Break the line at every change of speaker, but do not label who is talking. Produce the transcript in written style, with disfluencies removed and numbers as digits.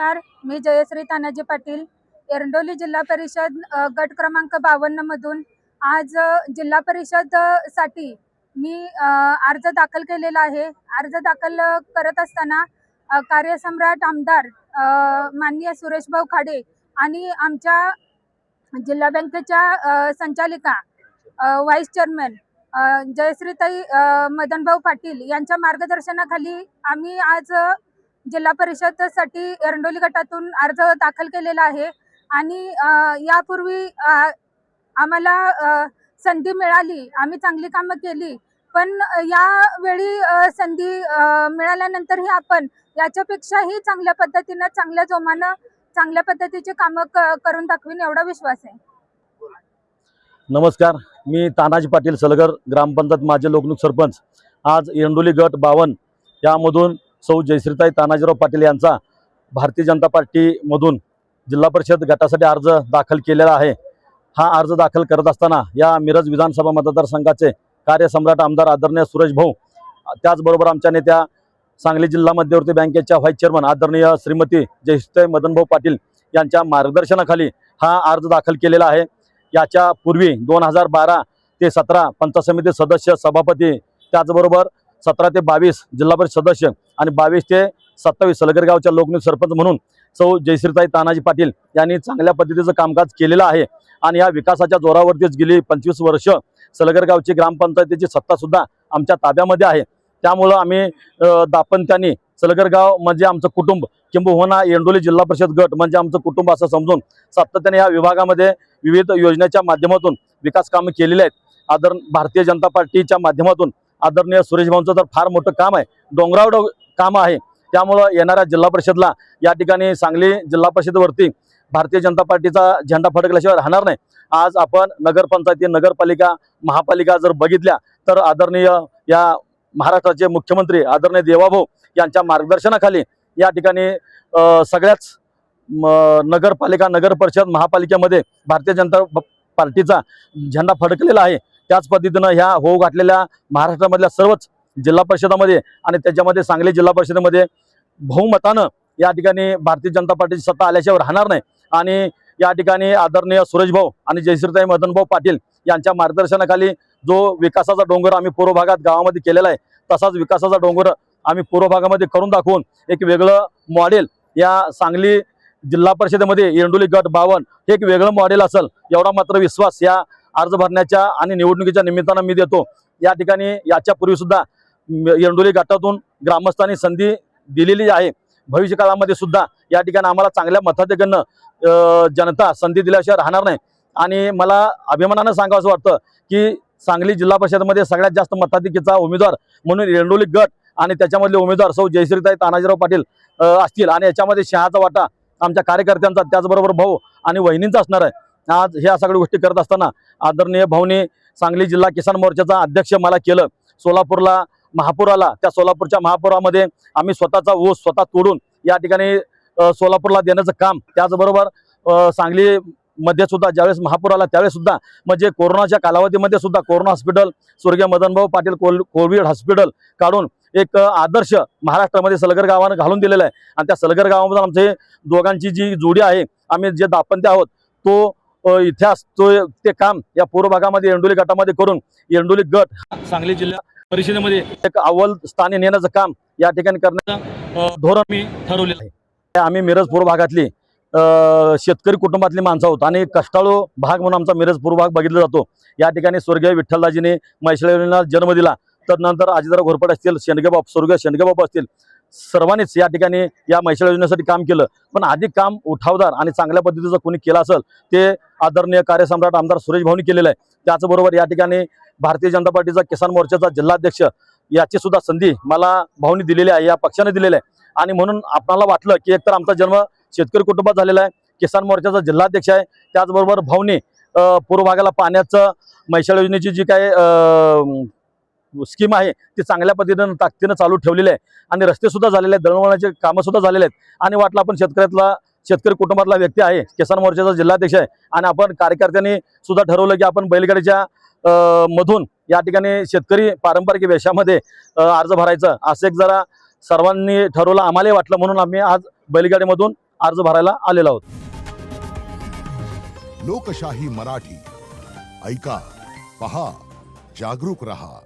नमस्कार, मी जयश्री तानाजी पाटील, एरंडोली जिल्हा परिषद गट क्रमांक 52 मधून आज जिल्हा परिषद साठी मी अर्ज दाखल केलेला आहे। अर्ज दाखल करत असताना कार्यसम्राट आमदार माननीय सुरेशभाऊ खाडे आणि आमच्या जिल्हा बँकेच्या संचालिका व्हाईस चेअरमन जयश्रीताई मदनभाऊ पाटील यांच्या मार्गदर्शनाखाली आम्ही आज जिल्हा परिषद साठी एरंडोली गटातून अर्ज दाखल केलेला आहे। आणि यापूर्वी आम्हाला संधी मिळाली, आम्ही चांगली कामं केली, पण यावेळी संधी मिळाल्यानंतरही आपण याच्यापेक्षाही चांगल्या पद्धतीने चांगल्या जोमानं चांगल्या पद्धतीचे कामं करून दाखवीन एवढा विश्वास आहे।
नमस्कार, मी तानाजी पाटील सलगर, ग्रामपंचायत माजी लोकनियुक्त सरपंच। आज एरंडोली गट 52 यामधून सौ जयश्रीताई तानाजीराव पाटील यांचा भारतीय जनता पार्टीमधून जिल्हा परिषद गटासाठी अर्ज दाखल केलेला आहे। हा अर्ज दाखल करत असताना या मिरज विधानसभा मतदारसंघाचे कार्यसम्राट आमदार आदरणीय सुरेश भाऊ, त्याचबरोबर आमच्या नेत्या सांगली जिल्हा मध्यवर्ती बँकेच्या व्हाईस चेअरमन आदरणीय श्रीमती जयश्रीताई मदनभाऊ पाटील यांच्या मार्गदर्शनाखाली हा अर्ज दाखल केलेला आहे। याच्या पूर्वी 2012 ते 17 पंचायत समिती सदस्य सभापती, त्याचबरोबर 17 ते 22 जिल्हा परिषद सदस्य आणि 22 ते 27 सलगर गावच्या लोकनियुक्त सरपंच म्हणून सौ जयश्रीताई तानाजी पाटील यांनी चांगल्या पद्धतीचं कामकाज केलेलं आहे। आणि या विकासाच्या जोरावरतीच गेली 25 वर्ष सलगर गावची ग्रामपंचायतीची सत्ता सुद्धा आमच्या ताब्यामध्ये आहे। त्यामुळं आम्ही दापंत्यांनी सलगर गाव म्हणजे आमचं कुटुंब, किंबहुना एरंडोली जिल्हा परिषद गट म्हणजे आमचं कुटुंब असं समजून सातत्याने या विभागामध्ये विविध योजनेच्या माध्यमातून विकास कामे केलेली आहेत। भारतीय जनता पार्टीच्या माध्यमातून आदरणीय सुरेश भाऊंचं तर फार मोठं काम आहे, डोंगरावर काम आहे। त्यामुळं येणाऱ्या जिल्हा परिषदला या ठिकाणी सांगली जिल्हा परिषदेवरती भारतीय जनता पार्टीचा झेंडा फडकल्याशिवाय राहणार नाही। आज आपण नगरपंचायती, नगरपालिका, महापालिका जर बघितल्या तर आदरणीय या महाराष्ट्राचे मुख्यमंत्री आदरणीय देवाभाऊ यांच्या मार्गदर्शनाखाली या ठिकाणी सगळ्याच नगरपालिका, नगर परिषद, महापालिकेमध्ये भारतीय जनता पार्टीचा झेंडा फडकलेला आहे। त्याच पद्धतीनं ह्या होऊ घातलेल्या महाराष्ट्रामधल्या सर्वच जिल्हा परिषदामध्ये आणि त्याच्यामध्ये सांगली जिल्हा परिषदेमध्ये बहुमतानं या ठिकाणी भारतीय जनता पार्टीची सत्ता आल्याशिवाय राहणार नाही। आणि या ठिकाणी आदरणीय सुरेश भाऊ आणि जयश्रीताई मदनभाऊ पाटील यांच्या मार्गदर्शनाखाली जो विकासाचा डोंगर आम्ही पूर्व भागात गावामध्ये केलेला आहे, तसाच विकासाचा डोंगर आम्ही पूर्व भागामध्ये करून दाखवून एक वेगळं मॉडेल या सांगली जिल्हा परिषदेमध्ये एरंडोली गट 52 हे एक वेगळं मॉडेल असेल एवढा मात्र विश्वास या अर्ज भरण्याच्या आणि निवडणुकीच्या निमित्तानं मी देतो। या ठिकाणी याच्या पूर्वी सुद्धा एरंडोली गटातून ग्रामस्थांनी संधी दिलेली आहे। भविष्य काळामध्ये सुद्धा या ठिकाणी आम्हाला चांगल्या मताधिक्यानं जनता संधी दिल्याशिवाय राहणार नाही। आणि मला अभिमानानं सांगावं वाटतं की सांगली जिल्हा परिषदेमध्ये सगळ्यात जास्त मताधिक्याचा उमेदवार म्हणून एरंडोली गट आणि त्याच्यामधले उमेदवार सौ जयश्रीताई तानाजीराव पाटील असतील। आणि याच्यामध्ये शहाचा वाटा आमच्या कार्यकर्त्यांचा, त्याचबरोबर भाऊ आणि वहिनींचा असणार आहे। आज ह्या सगळ्या गोष्टी करत असताना आदरणीय भाऊनी सांगली जिल्हा किसान मोर्चाचा अध्यक्ष मला केलं। सोलापूरला महापूर आला, त्या सोलापूरच्या महापुरामध्ये आम्ही स्वतःचा ऊस स्वतः तोडून या ठिकाणी सोलापूरला देण्याचं काम, त्याचबरोबर सांगली मध्ये सुद्धा ज्यावेळेस महापूर आला त्यावेळेस सुद्धा म्हणजे कोरोनाच्या कालावधीमध्ये सुद्धा कोरोना हॉस्पिटल, स्वर्गीय मदनभाऊ पाटील कोविड हॉस्पिटल काढून एक आदर्श महाराष्ट्रामध्ये सलगर गावानं घालून दिलेला आहे। आणि त्या सलगर गावामध्ये आमचे दोघांची जी जोडी आहे, आम्ही जे दापंत्य आहोत, तो इतिहास ते काम या पूर्व भागामध्ये एरंडोली गटामध्ये करून एरंडोली गट सांगली जिल्हा परिषदेमध्ये एक अव्वल स्थानी नेण्याचं काम या ठिकाणी करण्याचं धोरण मी ठरवलेलं आहे। आम्ही मिरज पूर्व भागातली शेतकरी कुटुंबातली माणसं आहोत आणि कष्टाळू भाग म्हणून आमचा मिरज पूर्व भाग बघितला जातो। या ठिकाणी स्वर्गीय विठ्ठलदाजीने म्हैसळेला जन्म दिला, तर नंतर अजितराव घोरपडे असतील, शेंडगेबाप स्वर्गीय शेंडगेबाप असतील, सर्वांनीच या ठिकाणी या म्हैसळ योजनेसाठी काम केलं। पण अधिक काम उठावदार आणि चांगल्या पद्धतीचं कोणी केलं असेल ते आदरणीय कार्यसम्राट आमदार सुरेश भाऊनी केलेलं आहे। त्याचबरोबर या ठिकाणी भारतीय जनता पार्टीचा किसान मोर्चाचा जिल्हाध्यक्ष याची सुद्धा संधी मला भाऊनी दिलेली आहे, या पक्षाने दिलेली आहे। आणि म्हणून आपल्याला वाटलं की एकतर आमचा जन्म शेतकरी कुटुंबात झालेला आहे, किसान मोर्चाचा जिल्हाध्यक्ष आहे, त्याचबरोबर भाऊनी पूर्व भागाला पाण्याचं म्हैसळ योजनेची जी काय स्कीम आहे ती चांगल्या पद्धतीनं ताकदीनं चालू ठेवलेली आहे। आणि रस्ते सुद्धा झालेले आहेत, दळणवळणाचे कामं सुद्धा झालेले आहेत। आणि वाटलं आपण शेतकरी कुटुंबातला व्यक्ती आहे, किसान मोर्चाचा जिल्हाध्यक्ष आहे, आणि आपण कार्यकर्त्यांनी सुद्धा ठरवलं की आपण बैलगाडीच्या मधून या ठिकाणी शेतकरी पारंपरिक वेशामध्ये अर्ज भरायचं असं एक जरा सर्वांनी ठरवलं, आम्हालाही वाटलं, म्हणून आम्ही आज बैलगाडीमधून अर्ज भरायला आलेलो आहोत.
लोकशाही मराठी ऐका, पहा, जागरूक रहा.